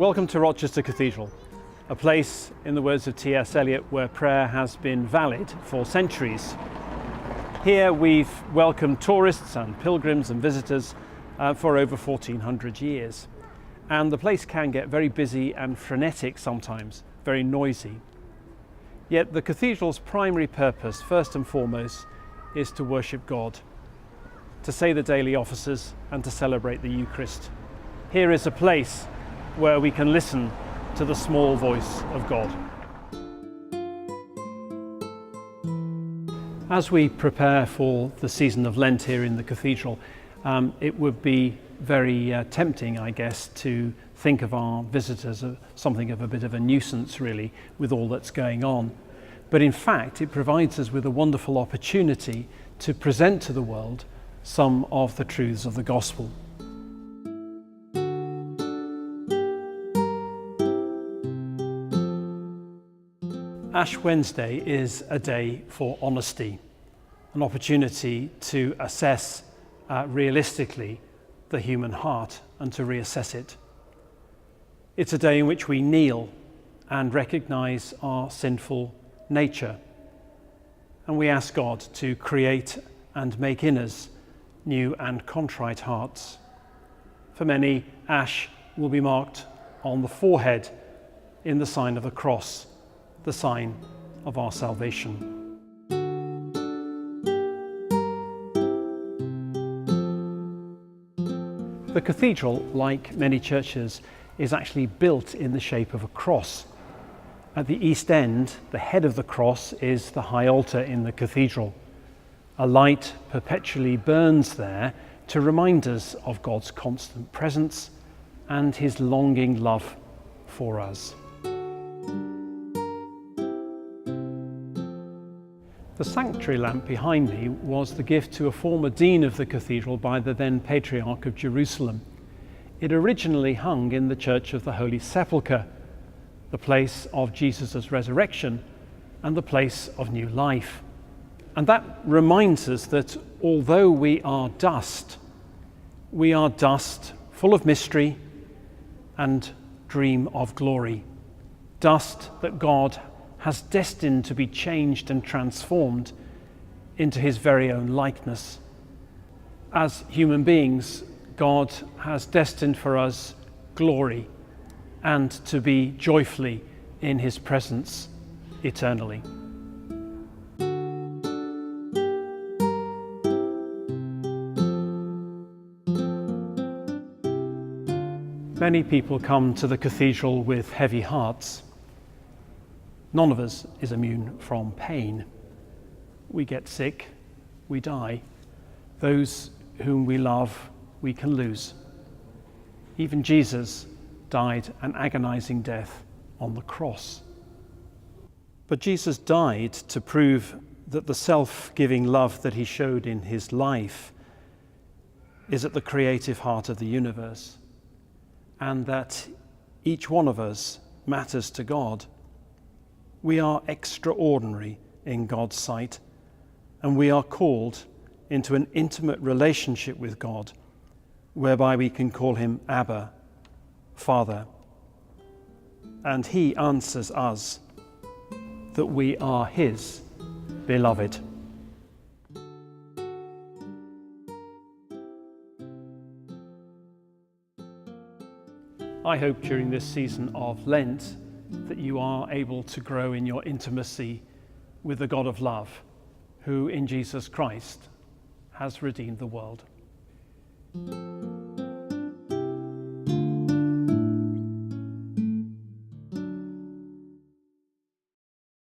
Welcome to Rochester Cathedral, a place, in the words of T.S. Eliot, where prayer has been valid for centuries. Here we've welcomed tourists and pilgrims and visitors for over 1400 years. And the place can get very busy and frenetic sometimes, very noisy. Yet the cathedral's primary purpose, first and foremost, is to worship God, to say the daily offices and to celebrate the Eucharist. Here is a place where we can listen to the small voice of God. As we prepare for the season of Lent here in the cathedral, it would be very tempting, I guess, to think of our visitors as something of a bit of a nuisance, really, with all that's going on. But in fact, it provides us with a wonderful opportunity to present to the world some of the truths of the gospel. Ash Wednesday is a day for honesty, an opportunity to assess realistically the human heart and to reassess it. It's a day in which we kneel and recognize our sinful nature, and we ask God to create and make in us new and contrite hearts. For many, ash will be marked on the forehead in the sign of the cross, the sign of our salvation. The cathedral, like many churches, is actually built in the shape of a cross. At the east end, the head of the cross is the high altar in the cathedral. A light perpetually burns there to remind us of God's constant presence and his longing love for us. The sanctuary lamp behind me was the gift to a former dean of the cathedral by the then Patriarch of Jerusalem. It originally hung in the Church of the Holy Sepulchre, the place of Jesus' resurrection and the place of new life. And that reminds us that although we are dust full of mystery and dream of glory, dust that God has destined to be changed and transformed into his very own likeness. As human beings, God has destined for us glory and to be joyfully in his presence eternally. Many people come to the cathedral with heavy hearts. None of us is immune from pain. We get sick, we die. Those whom we love, we can lose. Even Jesus died an agonizing death on the cross. But Jesus died to prove that the self-giving love that he showed in his life is at the creative heart of the universe, and that each one of us matters to God. We are extraordinary in God's sight, and we are called into an intimate relationship with God, whereby we can call him Abba, Father. And he answers us that we are his beloved. I hope during this season of Lent that you are able to grow in your intimacy with the God of love, who in Jesus Christ has redeemed the world.